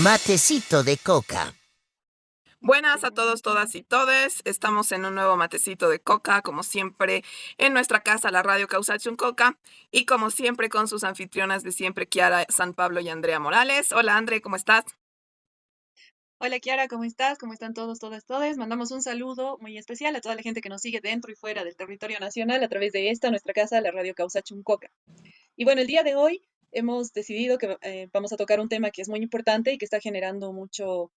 Matecito de coca. Buenas a todos, todas y todes. Estamos en un nuevo matecito de coca, como siempre, en nuestra casa, la Radio Causachun Coca, y como siempre con sus anfitrionas de siempre, Kiara San Pablo y Andrea Morales. Hola, Andre, ¿cómo estás? Hola Kiara, ¿cómo estás? ¿Cómo están todos, todas, todes? Mandamos un saludo muy especial a toda la gente que nos sigue dentro y fuera del territorio nacional a través de esta, nuestra casa, la Radio Causa Chuncoca. Y bueno, el día de hoy hemos decidido que vamos a tocar un tema que es muy importante y que está generando mucho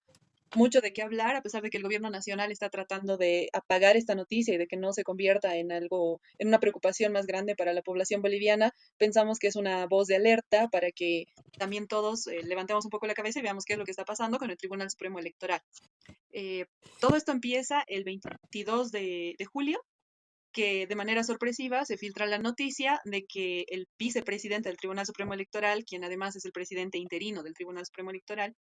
de qué hablar, a pesar de que el gobierno nacional está tratando de apagar esta noticia y de que no se convierta en algo, en una preocupación más grande para la población boliviana. Pensamos que es una voz de alerta para que también todos levantemos un poco la cabeza y veamos qué es lo que está pasando con el Tribunal Supremo Electoral. Eh, Todo esto empieza el 22 de julio, que de manera sorpresiva se filtra la noticia de que el vicepresidente del Tribunal Supremo Electoral, quien además es el presidente interino del Tribunal Supremo Electoral,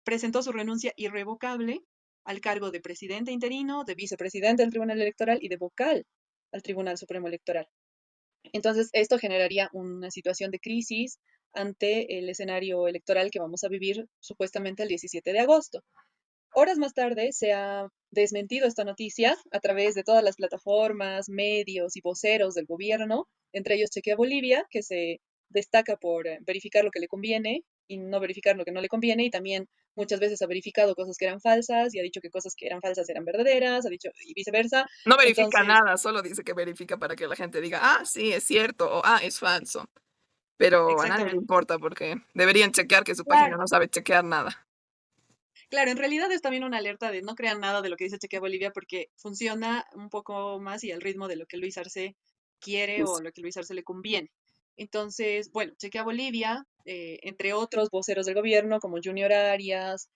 presentó su renuncia irrevocable al cargo de presidente interino, de vicepresidente del Tribunal Electoral y de vocal al Tribunal Supremo Electoral. Entonces, esto generaría una situación de crisis ante el escenario electoral que vamos a vivir supuestamente el 17 de agosto. Horas más tarde se ha desmentido esta noticia a través de todas las plataformas, medios y voceros del gobierno, entre ellos Chequea Bolivia, que se destaca por verificar lo que le conviene y no verificar lo que no le conviene, y también muchas veces ha verificado cosas que eran falsas y ha dicho que cosas que eran falsas eran verdaderas, ha dicho y viceversa. No verifica Entonces, nada, solo dice que verifica para que la gente diga, ah, sí, es cierto, o ah, es falso. Pero a nadie le exactamente. importa porque deberían chequear que su página Claro, no sabe chequear nada. claro, en realidad es también una alerta de no crean nada de lo que dice Chequea Bolivia porque funciona un poco más y al ritmo de lo que Luis Arce quiere o lo que Luis Arce le conviene. Entonces, bueno, Chequea Bolivia, entre otros voceros del gobierno como Junior Arias,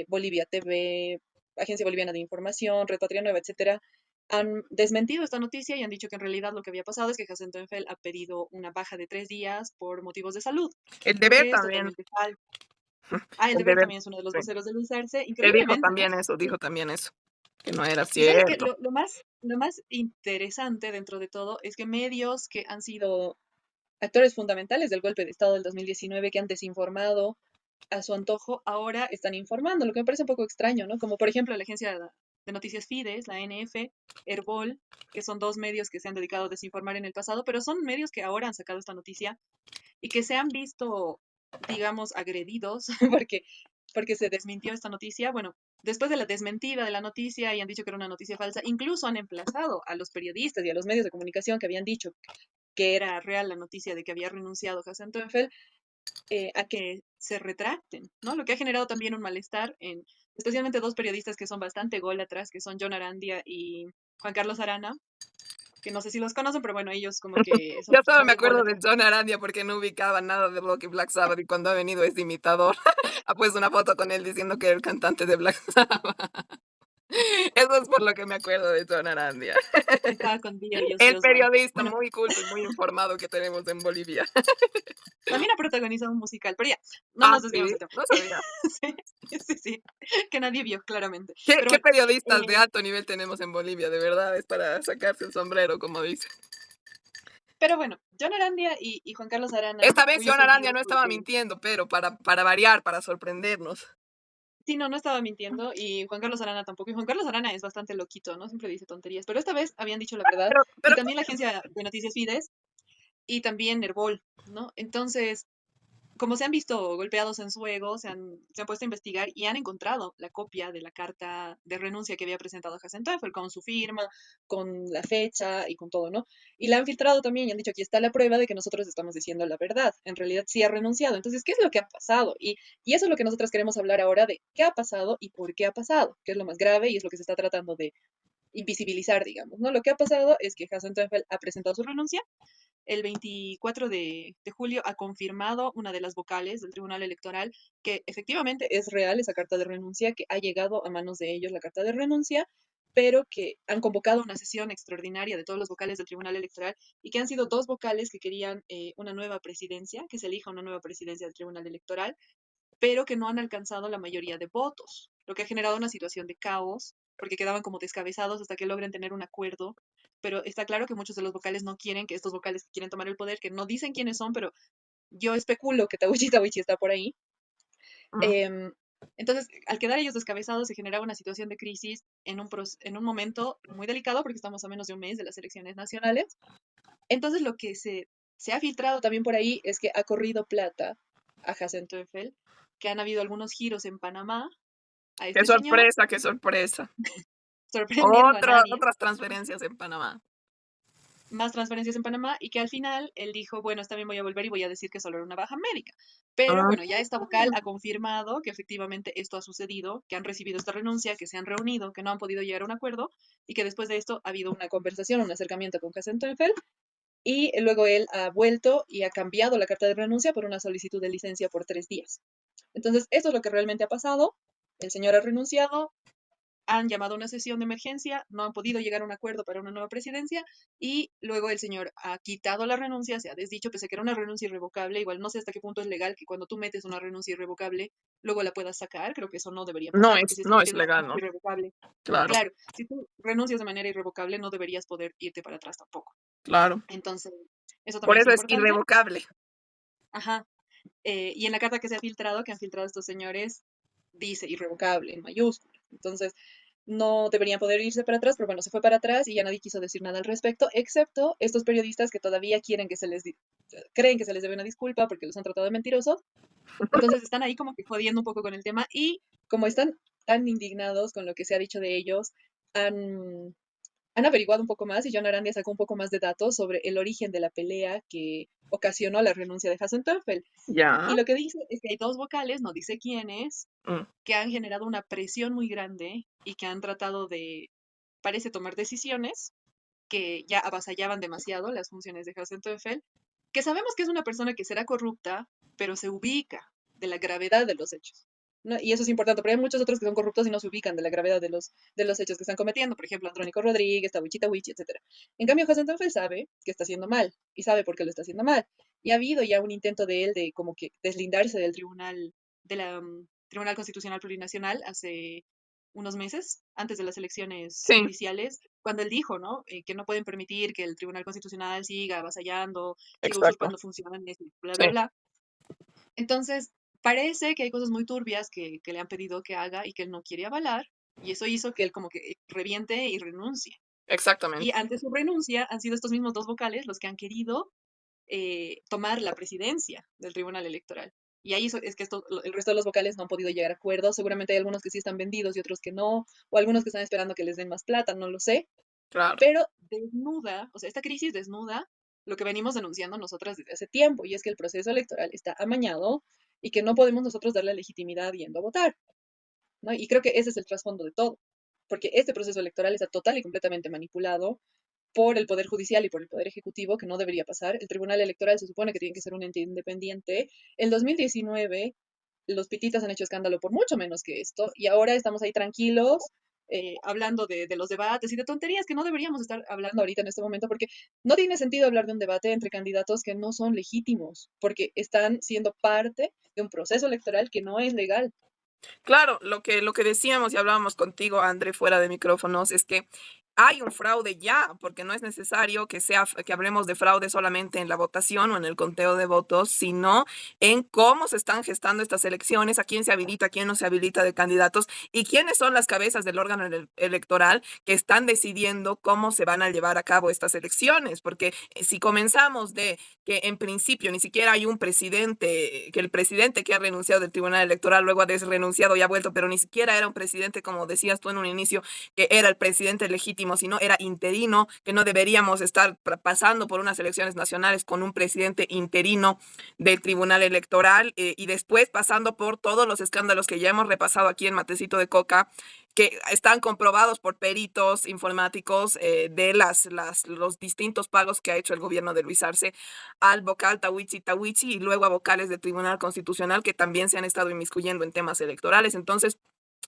Bolivia TV, Agencia Boliviana de Información, Red Patria Nueva, etcétera, han desmentido esta noticia y han dicho que en realidad lo que había pasado es que Jacinto Enfel ha pedido una baja de 3 días por motivos de salud, El lo deber que es también, totalmente falso. Ah, el el deber deber, también es uno de los sí. voceros de Luis Arce, Que increíblemente, ¿no? dijo también eso, que no era Y sabes que cierto. lo más interesante dentro de todo es que medios que han sido actores fundamentales del golpe de Estado del 2019, que han desinformado a su antojo, ahora están informando, lo que me parece un poco extraño, ¿no? Como por ejemplo la agencia de noticias Fides, la NF, Herbol, que son dos medios que se han dedicado a desinformar en el pasado, pero son medios que ahora han sacado esta noticia y que se han visto, digamos, agredidos porque se desmintió esta noticia. Bueno, después de la desmentida de la noticia y han dicho que era una noticia falsa, incluso han emplazado a los periodistas y a los medios de comunicación que habían dicho que era real la noticia de que había renunciado Jacinto Enfel, a que se retracten, ¿no? Lo que ha generado también un malestar en especialmente dos periodistas que son bastante gólatras, que son John Arandia y Juan Carlos Arana, que no sé si los conocen, pero bueno, ellos como que Yo solo son me bien acuerdo de gólatras. John Arandia porque no ubicaba nada de Block y Black Sabbath y cuando ha venido este imitador ha puesto una foto con él diciendo que era el cantante de Black Sabbath. Eso es por lo que me acuerdo de John Arandia. Estaba con Dear El Ozzy Osbourne. periodista Bueno, muy culto y muy informado que tenemos en Bolivia. también ha protagonizado un musical, pero ya, no Ah, nos desviamos sí, del tema. no sabía. Sí, sí, sí, que nadie vio, claramente. ¿Qué, Pero qué bueno, periodistas de eh, alto nivel tenemos en Bolivia? De verdad, es para sacarse el sombrero, como dice. pero bueno, John Arandia y Juan Carlos Arana, Esta vez cuyo John Arandia apellido, no estaba porque mintiendo, pero para variar, para sorprendernos. sí, no, no estaba mintiendo, y Juan Carlos Arana tampoco. Y Juan Carlos Arana es bastante loquito, ¿no? Siempre dice tonterías, pero esta vez habían dicho la verdad. Y Pero también la agencia de noticias Fides y también Herbol, ¿no? Entonces, como se han visto golpeados en su ego, se han puesto a investigar y han encontrado la copia de la carta de renuncia que había presentado Jacinto Eiffel con su firma, con la fecha y con todo, ¿no? Y la han filtrado también y han dicho, aquí está la prueba de que nosotros estamos diciendo la verdad. En realidad sí ha renunciado. Entonces, ¿qué es lo que ha pasado? Y eso es lo que nosotros queremos hablar ahora de qué ha pasado y por qué ha pasado, que es lo más grave y es lo que se está tratando de invisibilizar, digamos, ¿no? Lo que ha pasado es que Jacinto Eiffel ha presentado su renuncia el 24 de julio ha confirmado una de las vocales del Tribunal Electoral que efectivamente es real esa carta de renuncia, que ha llegado a manos de ellos la carta de renuncia, pero que han convocado una sesión extraordinaria de todos los vocales del Tribunal Electoral y que han sido dos vocales que querían una nueva presidencia, que se elija una nueva presidencia del Tribunal Electoral, pero que no han alcanzado la mayoría de votos, lo que ha generado una situación de caos, porque quedaban como descabezados hasta que logren tener un acuerdo. Pero está claro que muchos de los vocales no quieren, que estos vocales que quieren tomar el poder, que no dicen quiénes son, pero yo especulo que Tawichi Tawichi está por ahí, Mm. Em, entonces, al quedar ellos descabezados, se generaba una situación de crisis en un momento muy delicado, porque estamos a menos de un mes de las elecciones nacionales. Entonces, lo que se ha filtrado también por ahí es que ha corrido plata a Jacinto Eiffel, que han habido algunos giros en Panamá a Qué este señor, sorpresa, qué sorpresa. sorprendiendo a nadie. Otras transferencias en Panamá. Más transferencias en Panamá y que al final él dijo, bueno, está bien, voy a volver y voy a decir que solo era una baja médica. Pero Ah, bueno, ya esta vocal ha confirmado que efectivamente esto ha sucedido, que han recibido esta renuncia, que se han reunido, que no han podido llegar a un acuerdo y que después de esto ha habido una conversación, un acercamiento con Jacinto Eiffel y luego él ha vuelto y ha cambiado la carta de renuncia por una solicitud de licencia por 3 días. Entonces, esto es lo que realmente ha pasado. El señor ha renunciado, han llamado a una sesión de emergencia, no han podido llegar a un acuerdo para una nueva presidencia y luego el señor ha quitado la renuncia, se ha desdicho, pese a que era una renuncia irrevocable, igual no sé hasta qué punto es legal que cuando tú metes una renuncia irrevocable, luego la puedas sacar, creo que eso no debería pasar, porque si es que no tú es tienes una legal, renuncia ¿no? irrevocable, Claro, claro, si tú renuncias de manera irrevocable, no deberías poder irte para atrás tampoco. claro. Entonces, eso Por también es eso es importante. irrevocable. Ajá. Y en la carta que se ha filtrado, que han filtrado estos señores, dice irrevocable en mayúsculas. Entonces, no deberían poder irse para atrás, pero bueno, se fue para atrás y ya nadie quiso decir nada al respecto, excepto estos periodistas que todavía quieren que creen que se les debe una disculpa porque los han tratado de mentirosos. Entonces están ahí como que jodiendo un poco con el tema y como están tan indignados con lo que se ha dicho de ellos, han han averiguado un poco más y John Arandia sacó un poco más de datos sobre el origen de la pelea que ocasionó la renuncia de Hassan Teuffel. Y Ya. lo que dice es que hay dos vocales, no dice quiénes, Mm. que han generado una presión muy grande y que han tratado de, parece, tomar decisiones que ya avasallaban demasiado las funciones de Hassan Teuffel, que sabemos que es una persona que será corrupta, pero se ubica de la gravedad de los hechos. ¿No? Y eso es importante, pero hay muchos otros que son corruptos y no se ubican de la gravedad de los hechos que están cometiendo. Por ejemplo, Andrónico Rodríguez, Tawichita Wichi, etc. En cambio, Hassan Teuffel sabe que está haciendo mal y sabe por qué lo está haciendo mal. Y ha habido ya un intento de él de como que deslindarse del tribunal, de la Tribunal Constitucional Plurinacional hace unos meses, antes de las elecciones Sí, judiciales, cuando él dijo, ¿no? Que no pueden permitir que el Tribunal Constitucional siga avasallando, siga exacto. usurpando funciones, y bla, Sí, bla, bla. Entonces, parece que hay cosas muy turbias que le han pedido que haga y que él no quiere avalar, y eso hizo que él como que reviente y renuncie. Y exactamente. ante su renuncia han sido estos mismos dos vocales los que han querido tomar la presidencia del Tribunal Electoral. Y ahí es que el resto de los vocales no han podido llegar a acuerdos. Seguramente hay algunos que sí están vendidos y otros que no, o algunos que están esperando que les den más plata, no lo sé. Claro. Pero desnuda, o sea, esta crisis desnuda lo que venimos denunciando nosotras desde hace tiempo, y es que el proceso electoral está amañado y que no podemos nosotros darle legitimidad yendo a votar, ¿no? Y creo que ese es el trasfondo de todo, porque este proceso electoral está total y completamente manipulado por el Poder Judicial y por el Poder Ejecutivo, que no debería pasar. El Tribunal Electoral se supone que tiene que ser un ente independiente. En 2019, los pititas han hecho escándalo por mucho menos que esto, y ahora estamos ahí tranquilos, hablando de los debates y de tonterías que no deberíamos estar hablando ahorita en este momento, porque no tiene sentido hablar de un debate entre candidatos que no son legítimos, porque están siendo parte de un proceso electoral que no es legal. Claro, lo que decíamos y hablábamos contigo, André, fuera de micrófonos, es que hay un fraude ya, porque no es necesario que hablemos de fraude solamente en la votación o en el conteo de votos, sino en cómo se están gestando estas elecciones, a quién se habilita, a quién no se habilita de candidatos y quiénes son las cabezas del órgano electoral que están decidiendo cómo se van a llevar a cabo estas elecciones. Porque si comenzamos de que en principio ni siquiera hay un presidente, que el presidente que ha renunciado del Tribunal Electoral luego ha desrenunciado y ha vuelto, pero ni siquiera era un presidente, como decías tú en un inicio, que era el presidente legítimo, sino era interino, que no deberíamos estar pasando por unas elecciones nacionales con un presidente interino del Tribunal Electoral, y después pasando por todos los escándalos que ya hemos repasado aquí en Matecito de Coca, que están comprobados por peritos informáticos, de los distintos pagos que ha hecho el gobierno de Luis Arce al vocal Tawichi y luego a vocales del Tribunal Constitucional que también se han estado inmiscuyendo en temas electorales. Entonces,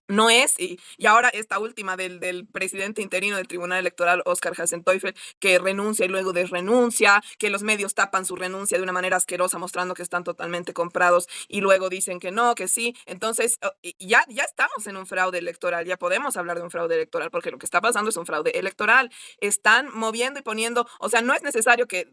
No es, y ahora esta última del presidente interino del Tribunal Electoral, Óscar Hassenteufel, que renuncia y luego desrenuncia, que los medios tapan su renuncia de una manera asquerosa, mostrando que están totalmente comprados y luego dicen que no, que sí. Entonces, ya estamos en un fraude electoral, ya podemos hablar de un fraude electoral, porque lo que está pasando es un fraude electoral. Están moviendo y poniendo, o sea, no es necesario que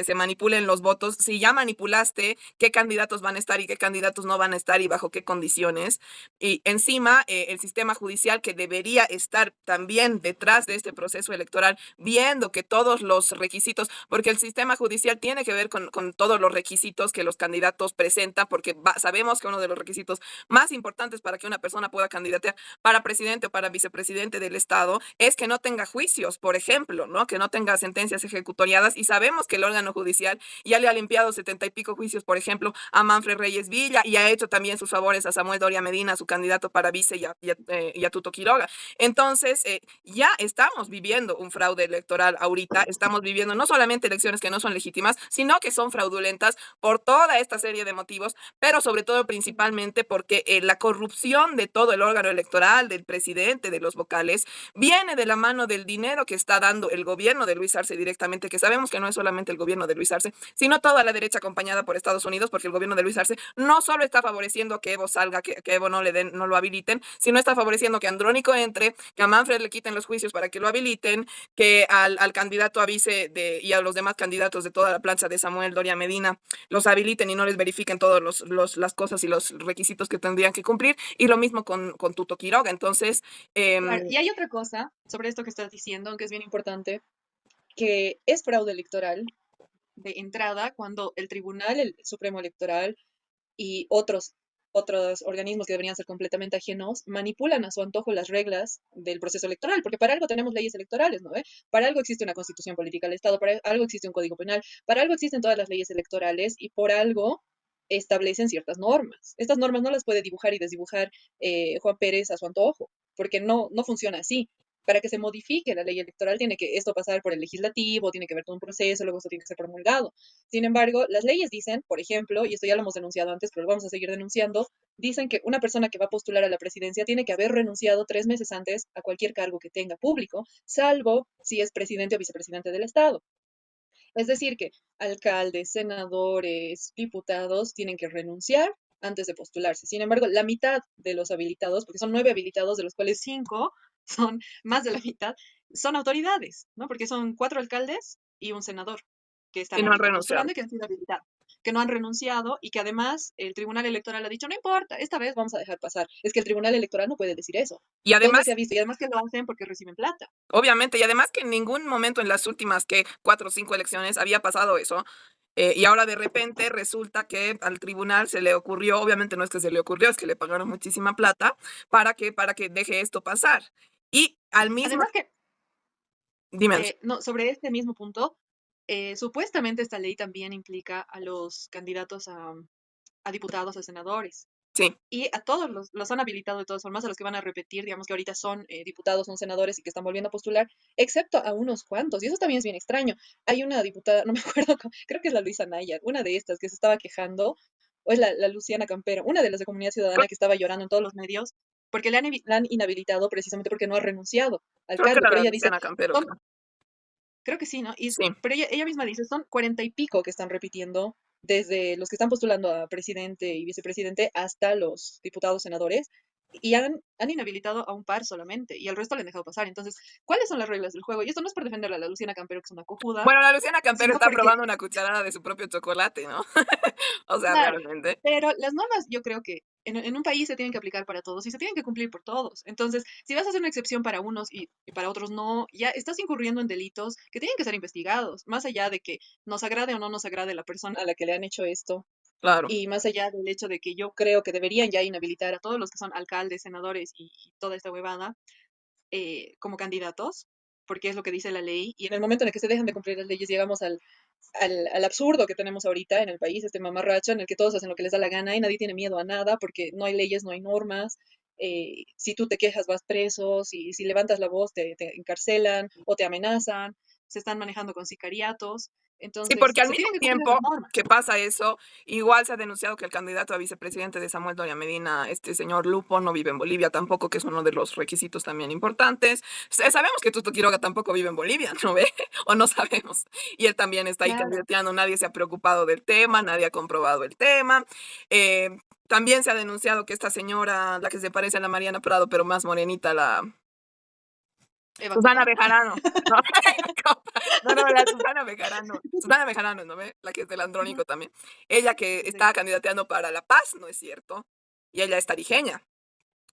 se manipulen los votos. Si ya manipulaste qué candidatos van a estar y qué candidatos no van a estar y bajo qué condiciones, y encima, el sistema judicial, que debería estar también detrás de este proceso electoral, viendo que todos los requisitos, porque el sistema judicial tiene que ver con todos los requisitos que los candidatos presentan, porque sabemos que uno de los requisitos más importantes para que una persona pueda candidatear para presidente o para vicepresidente del Estado es que no tenga juicios, por ejemplo, ¿no? Que no tenga sentencias ejecutoriadas, y sabemos que el órgano judicial ya le ha limpiado 70 y pico juicios, por ejemplo, a Manfred Reyes Villa, y ha hecho también sus favores a Samuel Doria Medina, su candidato para vice, y a Tuto Quiroga. Entonces, ya estamos viviendo un fraude electoral ahorita, estamos viviendo no solamente elecciones que no son legítimas, sino que son fraudulentas por toda esta serie de motivos, pero sobre todo principalmente porque la corrupción de todo el órgano electoral, del presidente, de los vocales, viene de la mano del dinero que está dando el gobierno de Luis Arce directamente, que sabemos que no es solamente el gobierno de Luis Arce, sino toda la derecha acompañada por Estados Unidos, porque el gobierno de Luis Arce no solo está favoreciendo que Evo salga, que Evo no le den, no lo habiliten, sino está favoreciendo que Andrónico entre, que a Manfred le quiten los juicios para que lo habiliten, que al candidato a vice y a los demás candidatos de toda la plancha de Samuel Doria Medina los habiliten y no les verifiquen todas las cosas y los requisitos que tendrían que cumplir, y lo mismo con Tuto Quiroga. Entonces, Claro, y hay otra cosa sobre esto que estás diciendo, que es bien importante, que es fraude electoral de entrada cuando el Tribunal, el Supremo Electoral y otros organismos que deberían ser completamente ajenos manipulan a su antojo las reglas del proceso electoral, porque para algo tenemos leyes electorales, ¿no? Para algo existe una constitución política del Estado, para algo existe un código penal, para algo existen todas las leyes electorales y por algo establecen ciertas normas. Estas normas no las puede dibujar y desdibujar Juan Pérez a su antojo, porque no funciona así. Para que se modifique la ley electoral tiene que esto pasar por el legislativo, tiene que haber todo un proceso, luego esto tiene que ser promulgado. Sin embargo, las leyes dicen, por ejemplo, y esto ya lo hemos denunciado antes, pero lo vamos a seguir denunciando, dicen que una persona que va a postular a la presidencia tiene que haber renunciado 3 meses antes a cualquier cargo que tenga público, salvo si es presidente o vicepresidente del Estado. Es decir, que alcaldes, senadores, diputados tienen que renunciar antes de postularse. Sin embargo, la mitad de los habilitados, porque son 9 habilitados, de los cuales 5 son más de la mitad, son autoridades, ¿no? Porque son 4 alcaldes y un senador que y están no han ahorita renunciado. postulando y que han sido habilitados, que no han renunciado y que además el Tribunal Electoral ha dicho, no importa, esta vez vamos a dejar pasar. Es que el Tribunal Electoral no puede decir eso. Y ¿Dónde se además, ha visto? Y además que lo hacen porque reciben plata. obviamente, y además que en ningún momento en las últimas, que 4 o 5 elecciones había pasado eso. Y ahora de repente resulta que al tribunal se le ocurrió, obviamente no es que se le ocurrió, es que le pagaron muchísima plata para que deje esto pasar. Y al mismo, Además que dime, no, sobre este mismo punto, supuestamente esta ley también implica a los candidatos a diputados, a senadores. sí, Y a todos los han habilitado de todas formas, a los que van a repetir, digamos que ahorita son diputados, son senadores y que están volviendo a postular, excepto a unos cuantos. Y eso también es bien extraño. Hay una diputada, no me acuerdo, creo que es la Luisa Nayar, una de estas que se estaba quejando, o es la Luciana Campero, una de las de Comunidad Ciudadana creo, que estaba llorando en todos los medios, porque la han inhabilitado precisamente porque no ha renunciado al creo que cargo. era Pero la ella dice, Luciana Campero, son creo. creo que sí, ¿no? Sí. Pero ella misma dice, son 40 y pico que están repitiendo, desde los que están postulando a presidente y vicepresidente hasta los diputados, senadores, y han inhabilitado a un par solamente, y al resto le han dejado pasar. Entonces, ¿cuáles son las reglas del juego? Y esto no es por defenderla a la Luciana Campero, que es una cojuda, Bueno, la Luciana Campero sino está porque probando una cucharada de su propio chocolate, ¿no? O sea, claro, realmente. pero las normas yo creo que en un país se tienen que aplicar para todos y se tienen que cumplir por todos. Entonces, si vas a hacer una excepción para unos y para otros no, ya estás incurriendo en delitos que tienen que ser investigados, más allá de que nos agrade o no nos agrade la persona a la que le han hecho esto, Claro. y más allá del hecho de que yo creo que deberían ya inhabilitar a todos los que son alcaldes, senadores y toda esta huevada como candidatos, porque es lo que dice la ley, y en el momento en el que se dejan de cumplir las leyes llegamos al absurdo que tenemos ahorita en el país, este mamarracho en el que todos hacen lo que les da la gana y nadie tiene miedo a nada porque no hay leyes, no hay normas. Si tú te quejas vas preso, si levantas la voz te encarcelan o te amenazan. se están manejando con sicariatos. Sí, Entonces, porque al se mismo tienen que cumplir las tiempo normas. que pasa eso, igual se ha denunciado que el candidato a vicepresidente de Samuel Doria Medina, este señor Lupo, no vive en Bolivia tampoco, que es uno de los requisitos también importantes. Sabemos que Tuto Quiroga tampoco vive en Bolivia, ¿no ve? O no sabemos. Y él también está ahí Claro. candidateando, nadie se ha preocupado del tema, nadie ha comprobado el tema. Eh, También se ha denunciado que esta señora, la que se parece a la Mariana Prado, pero más morenita, la Eva Susana Copa. Bejarano. No, no, no, la Susana Bejarano. Susana Bejarano, ¿no ve? La que es del Ujú. Andrónico también. Ella que Sí. está candidateando para La Paz, ¿no es cierto? Y ella es tarijeña.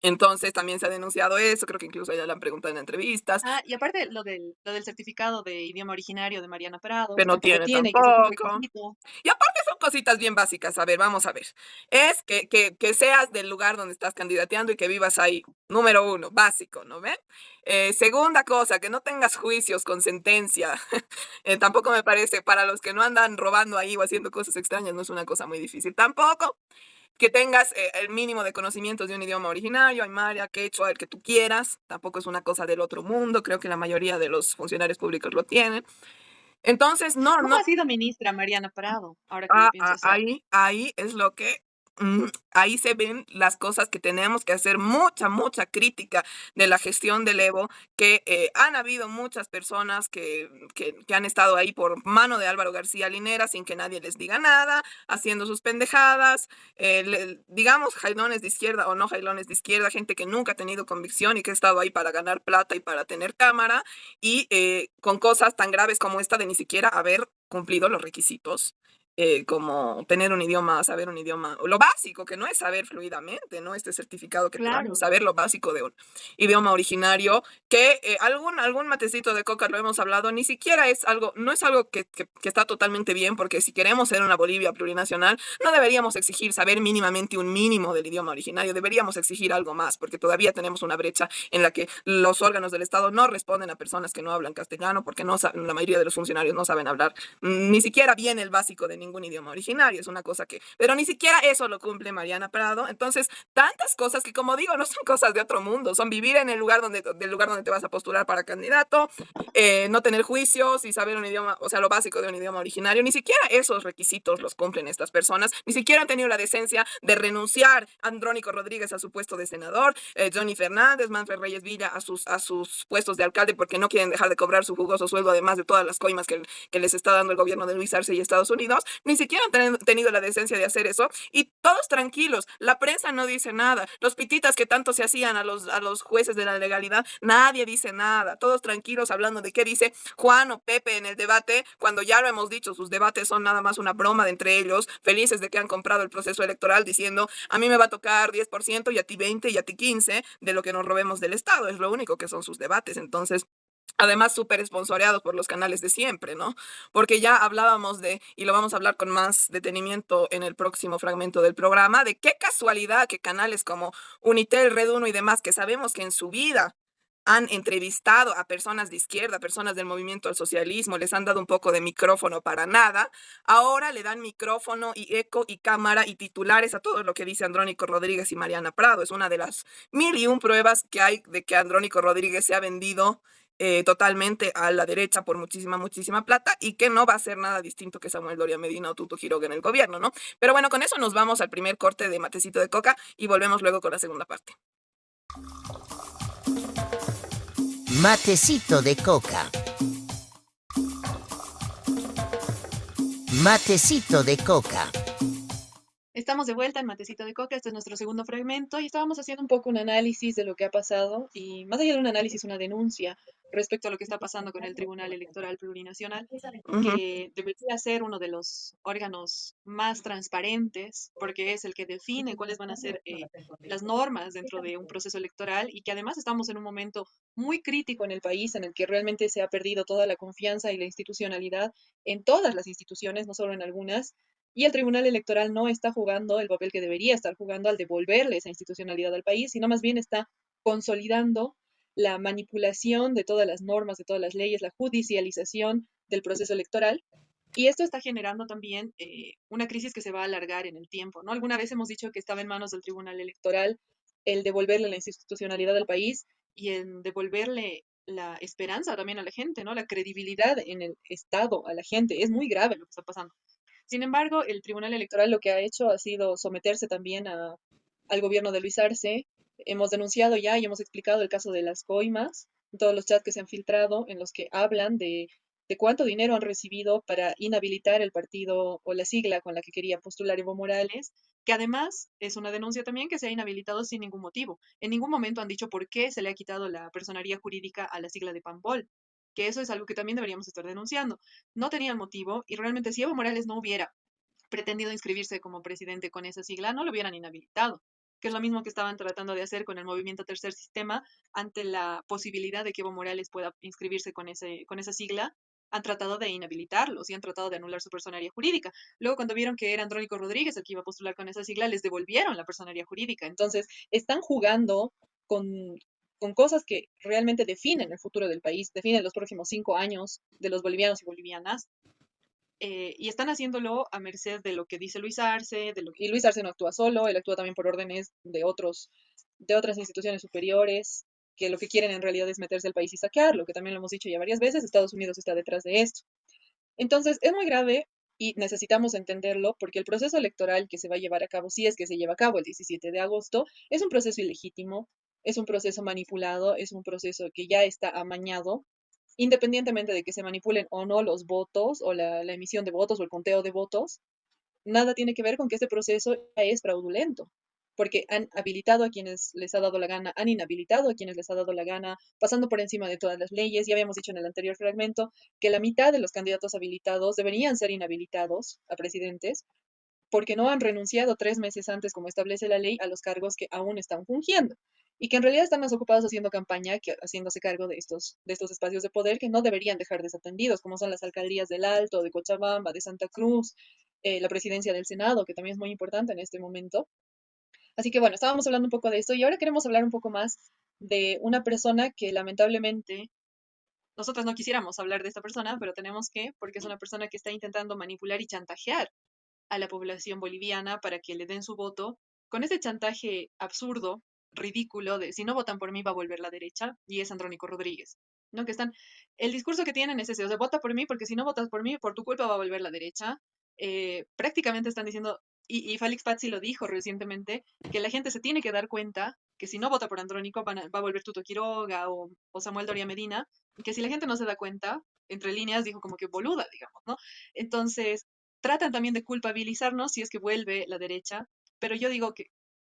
Entonces también se ha denunciado eso, creo que incluso a ella le han preguntado en entrevistas, Ah, y aparte lo del certificado de idioma originario de Mariana Prado, que que no tampoco tiene tiene, que ese es un tampoco. requisito. Y aparte son cositas bien básicas. A ver, vamos a ver. Es que seas del lugar donde estás candidateando y que vivas ahí. Número uno, básico, ¿no ven? Segunda cosa, que no tengas juicios con sentencia. Tampoco me parece, para los que no andan robando ahí o haciendo cosas extrañas, no es una cosa muy difícil. Tampoco que tengas el mínimo de conocimientos de un idioma originario, aymara, quechua, el que tú quieras. Tampoco es una cosa del otro mundo. Creo que la mayoría de los funcionarios públicos lo tienen. Entonces, no, ¿Cómo no, ha sido ministra Mariana Prado? Ahora que lo pienso hacer. ahí es lo que, ahí se ven las cosas que tenemos que hacer mucha crítica de la gestión del Evo, que han habido muchas personas que han estado ahí por mano de Álvaro García Linera sin que nadie les diga nada, haciendo sus pendejadas, digamos jailones de izquierda o no jailones de izquierda, gente que nunca ha tenido convicción y que ha estado ahí para ganar plata y para tener cámara, y con cosas tan graves como esta de ni siquiera haber cumplido los requisitos, como tener un idioma, saber un idioma, lo básico, que no es saber fluidamente, ¿no? Este certificado que te dan, Claro. saber lo básico de un idioma originario, que algún matecito de coca lo hemos hablado, ni siquiera es algo, no es algo que está totalmente bien, porque si queremos ser una Bolivia plurinacional, no deberíamos exigir saber mínimamente un mínimo del idioma originario, deberíamos exigir algo más, porque todavía tenemos una brecha en la que los órganos del Estado no responden a personas que no hablan castellano, porque no la mayoría de los funcionarios no saben hablar ni siquiera bien el básico de ningún idioma originario, es una cosa que, pero ni siquiera eso lo cumple Mariana Prado. Entonces, tantas cosas que, como digo, no son cosas de otro mundo, son vivir en el lugar del lugar donde te vas a postular para candidato, no tener juicios y saber un idioma, o sea, lo básico de un idioma originario. Ni siquiera esos requisitos los cumplen estas personas, ni siquiera han tenido la decencia de renunciar Andrónico Rodríguez a su puesto de senador, Johnny Fernández, Manfred Reyes Villa a sus puestos de alcalde, porque no quieren dejar de cobrar su jugoso sueldo, además de todas las coimas que les está dando el gobierno de Luis Arce y Estados Unidos. Ni siquiera han tenido la decencia de hacer eso, y todos tranquilos, la prensa no dice nada, los pititas que tanto se hacían a los jueces de la legalidad, nadie dice nada, todos tranquilos hablando de qué dice Juan o Pepe en el debate, cuando ya lo hemos dicho, sus debates son nada más una broma de entre ellos, felices de que han comprado el proceso electoral, diciendo a mí me va a tocar 10% y a ti 20 y a ti 15 de lo que nos robemos del Estado, es lo único que son sus debates. Entonces, además súper esponsoreados por los canales de siempre, ¿no? Porque ya hablábamos de, y lo vamos a hablar con más detenimiento en el próximo fragmento del programa, de qué casualidad que canales como Unitel, Red Uno y demás, que sabemos que en su vida han entrevistado a personas de izquierda, personas del movimiento al socialismo, les han dado un poco de micrófono para nada, ahora le dan micrófono y eco y cámara y titulares a todo lo que dice Andrónico Rodríguez y Mariana Prado. Es una de las mil y un pruebas que hay de que Andrónico Rodríguez se ha vendido totalmente a la derecha por muchísima plata, y que no va a ser nada distinto que Samuel Doria Medina o Tuto Quiroga en el gobierno, ¿no? Pero bueno, con eso nos vamos al primer corte de Matecito de Coca y volvemos luego con la segunda parte. Matecito de coca. Matecito de coca. Estamos de vuelta en Matecito de Coca, este es nuestro segundo fragmento y estábamos haciendo un poco un análisis de lo que ha pasado y más allá de un análisis, una denuncia respecto a lo que está pasando con el Tribunal Electoral Plurinacional, Ujú. que debería ser uno de los órganos más transparentes porque es el que define cuáles van a ser las normas dentro de un proceso electoral y que además estamos en un momento muy crítico en el país en el que realmente se ha perdido toda la confianza y la institucionalidad en todas las instituciones, no solo en algunas, y el Tribunal Electoral no está jugando el papel que debería estar jugando al devolverle esa institucionalidad al país, sino más bien está consolidando la manipulación de todas las normas, de todas las leyes, la judicialización del proceso electoral. Y esto está generando también una crisis que se va a alargar en el tiempo, ¿no? Alguna vez hemos dicho que estaba en manos del Tribunal Electoral el devolverle la institucionalidad al país y en devolverle la esperanza también a la gente, ¿no? La credibilidad en el Estado a la gente. Es muy grave lo que está pasando. Sin embargo, el Tribunal Electoral lo que ha hecho ha sido someterse también al gobierno de Luis Arce. Hemos denunciado ya y hemos explicado el caso de las coimas, todos los chats que se han filtrado en los que hablan de cuánto dinero han recibido para inhabilitar el partido o la sigla con la que quería postular Evo Morales, que además es una denuncia también que se ha inhabilitado sin ningún motivo. En ningún momento han dicho por qué se le ha quitado la personería jurídica a la sigla de PANBOL, que eso es algo que también deberíamos estar denunciando. No tenían motivo y realmente si Evo Morales no hubiera pretendido inscribirse como presidente con esa sigla, no lo hubieran inhabilitado, que es lo mismo que estaban tratando de hacer con el movimiento Tercer Sistema ante la posibilidad de que Evo Morales pueda inscribirse con esa sigla. Han tratado de inhabilitarlos y han tratado de anular su personería jurídica. Luego, cuando vieron que era Andrónico Rodríguez el que iba a postular con esa sigla, les devolvieron la personería jurídica. Entonces, están jugando con, con cosas que realmente definen el futuro del país, definen los próximos 5 años de los bolivianos y bolivianas, y están haciéndolo a merced de lo que dice Luis Arce, y Luis Arce no actúa solo, él actúa también por órdenes de otras instituciones superiores, que lo que quieren en realidad es meterse al país y saquearlo, que también lo hemos dicho ya varias veces, Estados Unidos está detrás de esto. Entonces, es muy grave y necesitamos entenderlo porque el proceso electoral que se va a llevar a cabo, si es que se lleva a cabo el 17 de agosto, es un proceso ilegítimo, es un proceso manipulado, es un proceso que ya está amañado, independientemente de que se manipulen o no los votos o la emisión de votos o el conteo de votos, nada tiene que ver con que este proceso es fraudulento, porque han habilitado a quienes les ha dado la gana, han inhabilitado a quienes les ha dado la gana, pasando por encima de todas las leyes. Ya habíamos dicho en el anterior fragmento que la mitad de los candidatos habilitados deberían ser inhabilitados a presidentes porque no han renunciado 3 meses antes, como establece la ley, a los cargos que aún están fungiendo y que en realidad están más ocupados haciendo campaña que haciéndose cargo de estos espacios de poder que no deberían dejar desatendidos, como son las alcaldías del Alto, de Cochabamba, de Santa Cruz, la presidencia del Senado, que también es muy importante en este momento. Así que bueno, estábamos hablando un poco de esto y ahora queremos hablar un poco más de una persona que lamentablemente nosotros no quisiéramos hablar de esta persona, pero tenemos que, porque es una persona que está intentando manipular y chantajear a la población boliviana para que le den su voto, con ese chantaje absurdo, ridículo, de si no votan por mí va a volver la derecha, y es Andrónico Rodríguez, ¿no? Que están, el discurso que tienen es ese, o sea, vota por mí porque si no votas por mí, por tu culpa va a volver la derecha. Prácticamente están diciendo, y Félix Pazzi lo dijo recientemente, que la gente se tiene que dar cuenta que si no vota por Andrónico va a volver Tuto Quiroga o Samuel Doria Medina, que si la gente no se da cuenta, entre líneas dijo como que boluda, digamos, ¿no? Entonces, tratan también de culpabilizarnos si es que vuelve la derecha, pero yo digo que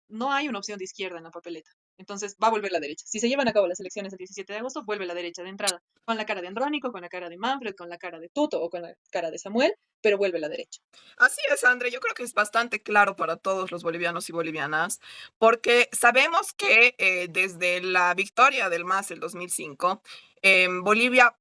no hay una opción de izquierda en la papeleta. Entonces va a volver la derecha. Si se llevan a cabo las elecciones el 17 de agosto, vuelve la derecha de entrada, con la cara de Andrónico, con la cara de Manfred, con la cara de Tuto o con la cara de Samuel, pero vuelve la derecha. Así es, André. Yo creo que es bastante claro para todos los bolivianos y bolivianas, porque sabemos que desde la victoria del MAS el 2005, Bolivia,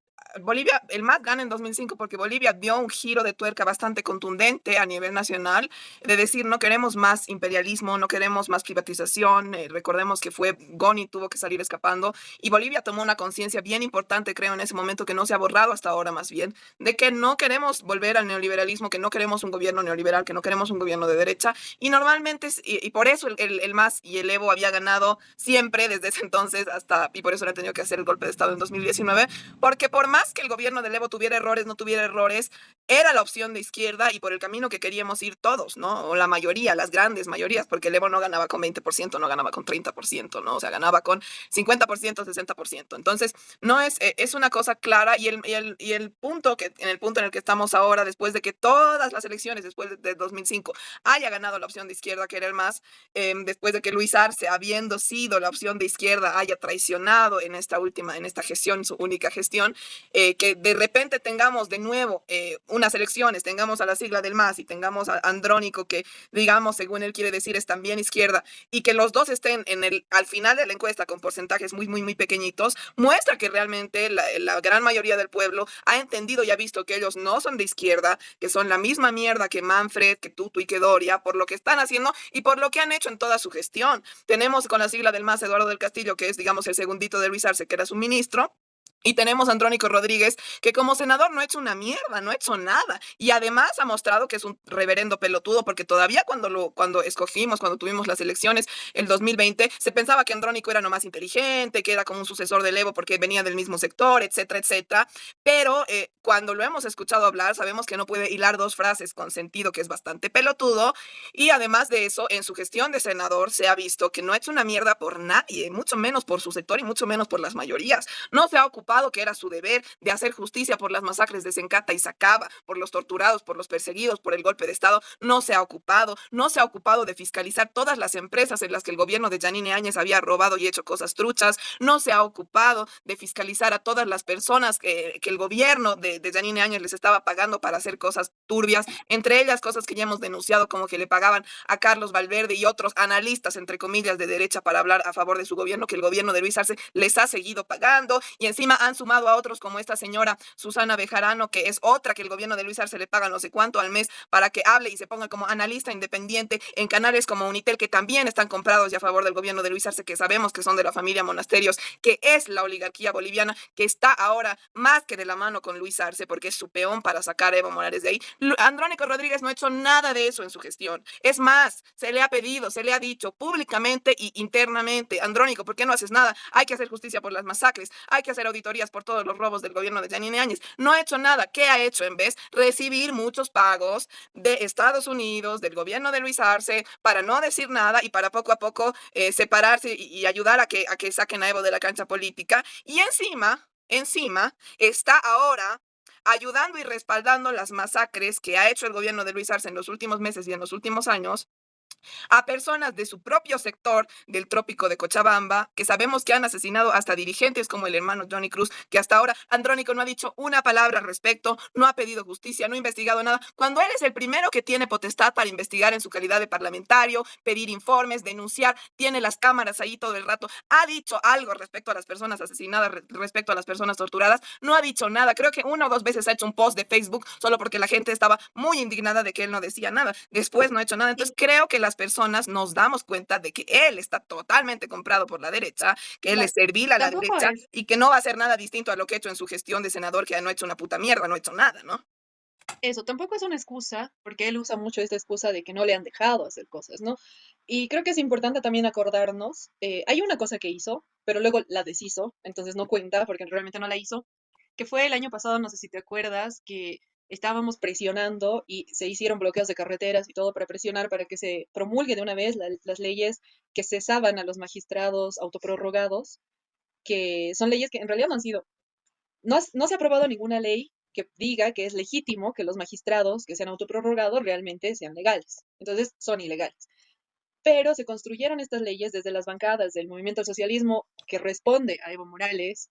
el MAS gana en 2005 porque Bolivia dio un giro de tuerca bastante contundente a nivel nacional, de decir no queremos más imperialismo, no queremos más privatización. Recordemos que fue Goni tuvo que salir escapando y Bolivia tomó una conciencia bien importante, creo, en ese momento que no se ha borrado hasta ahora más bien, de que no queremos volver al neoliberalismo, que no queremos un gobierno neoliberal, que no queremos un gobierno de derecha. Y normalmente, y por eso el MAS y el Evo había ganado siempre desde ese entonces hasta, y por eso le han tenido que hacer el golpe de Estado en 2019, porque por más que el gobierno del Evo tuviera errores, no tuviera errores, era la opción de izquierda y por el camino que queríamos ir todos, ¿no? O la mayoría, las grandes mayorías, porque el Evo no ganaba con 20%, no ganaba con 30%, ¿no? O sea, ganaba con 50%, 60%. Entonces, no es una cosa clara y el punto en el punto en el que estamos ahora, después de que todas las elecciones después de 2005 haya ganado la opción de izquierda, que era el MAS, después de que Luis Arce, habiendo sido la opción de izquierda, haya traicionado en esta gestión, su única gestión, que de repente tengamos de nuevo unas elecciones, tengamos a la sigla del MAS y tengamos a Andrónico, que digamos, según él quiere decir, es también izquierda, y que los dos estén al final de la encuesta con porcentajes muy, muy, muy pequeñitos, muestra que realmente la gran mayoría del pueblo ha entendido y ha visto que ellos no son de izquierda, que son la misma mierda que Manfred, que Tuto y que Doria, por lo que están haciendo y por lo que han hecho en toda su gestión. Tenemos con la sigla del MAS Eduardo del Castillo, que es, digamos, el segundito de Luis Arce, que era su ministro, Y tenemos a Andrónico Rodríguez, que como senador no ha hecho una mierda, no ha hecho nada. Y además ha mostrado que es un reverendo pelotudo, porque todavía cuando tuvimos las elecciones, el 2020, se pensaba que Andrónico era nomás inteligente, que era como un sucesor del Evo porque venía del mismo sector, etcétera, etcétera. Pero cuando lo hemos escuchado hablar, sabemos que no puede hilar dos frases con sentido, que es bastante pelotudo. Y además de eso, en su gestión de senador se ha visto que no ha hecho una mierda por nadie, mucho menos por su sector y mucho menos por las mayorías. No se ha ocupado, que era su deber, de hacer justicia por las masacres de Sencata y Sacaba, por los torturados, por los perseguidos, por el golpe de Estado. No se ha ocupado. No se ha ocupado de fiscalizar todas las empresas en las que el gobierno de Yanine Áñez había robado y hecho cosas truchas. No se ha ocupado de fiscalizar a todas las personas que el gobierno de Yanine Áñez les estaba pagando para hacer cosas turbias, entre ellas cosas que ya hemos denunciado, como que le pagaban a Carlos Valverde y otros analistas, entre comillas, de derecha para hablar a favor de su gobierno, que el gobierno de Luis Arce les ha seguido pagando, y encima han sumado a otros como esta señora Susana Bejarano, que es otra que el gobierno de Luis Arce le paga no sé cuánto al mes para que hable y se ponga como analista independiente en canales como Unitel, que también están comprados y a favor del gobierno de Luis Arce, que sabemos que son de la familia Monasterios, que es la oligarquía boliviana, que está ahora más que de la mano con Luis Arce, porque es su peón para sacar a Evo Morales de ahí. Andrónico Rodríguez no ha hecho nada de eso en su gestión. Es más, se le ha pedido, se le ha dicho públicamente y internamente: Andrónico, ¿por qué no haces nada? Hay que hacer justicia por las masacres, hay que hacer auditorías por todos los robos del gobierno de Yanine Áñez. No ha hecho nada. ¿Qué ha hecho en vez? Recibir muchos pagos de Estados Unidos, del gobierno de Luis Arce, para no decir nada y para poco a poco separarse y ayudar a que saquen a Evo de la cancha política. Y encima, está ahora ayudando y respaldando las masacres que ha hecho el gobierno de Luis Arce en los últimos meses y en los últimos años a personas de su propio sector del trópico de Cochabamba, que sabemos que han asesinado hasta dirigentes como el hermano Johnny Cruz, que hasta ahora Andrónico no ha dicho una palabra al respecto, no ha pedido justicia, no ha investigado nada, cuando él es el primero que tiene potestad para investigar en su calidad de parlamentario, pedir informes, denunciar, tiene las cámaras ahí todo el rato. ¿Ha dicho algo respecto a las personas asesinadas, respecto a las personas torturadas? No ha dicho nada. Creo que una o dos veces ha hecho un post de Facebook solo porque la gente estaba muy indignada de que él no decía nada. Después no ha hecho nada. Entonces creo que las personas nos damos cuenta de que él está totalmente comprado por la derecha, que él es Claro. servil a la Tampoco derecha es y que no va a hacer nada distinto a lo que ha hecho en su gestión de senador, que no ha hecho una puta mierda, no ha hecho nada, ¿no? eso, tampoco es una excusa, porque él usa mucho esta excusa de que no le han dejado hacer cosas, ¿no? Y creo que es importante también acordarnos, hay una cosa que hizo, pero luego la deshizo, entonces no cuenta porque realmente no la hizo, que fue el año pasado, no sé si te acuerdas, que estábamos presionando y se hicieron bloqueos de carreteras y todo para presionar para que se promulgue de una vez las leyes que cesaban a los magistrados autoprorrogados, que son leyes que en realidad no han sido, no se ha aprobado ninguna ley que diga que es legítimo que los magistrados que se han autoprorrogado realmente sean legales. Entonces, son ilegales. Pero se construyeron estas leyes desde las bancadas del movimiento al socialismo que responde a Evo Morales.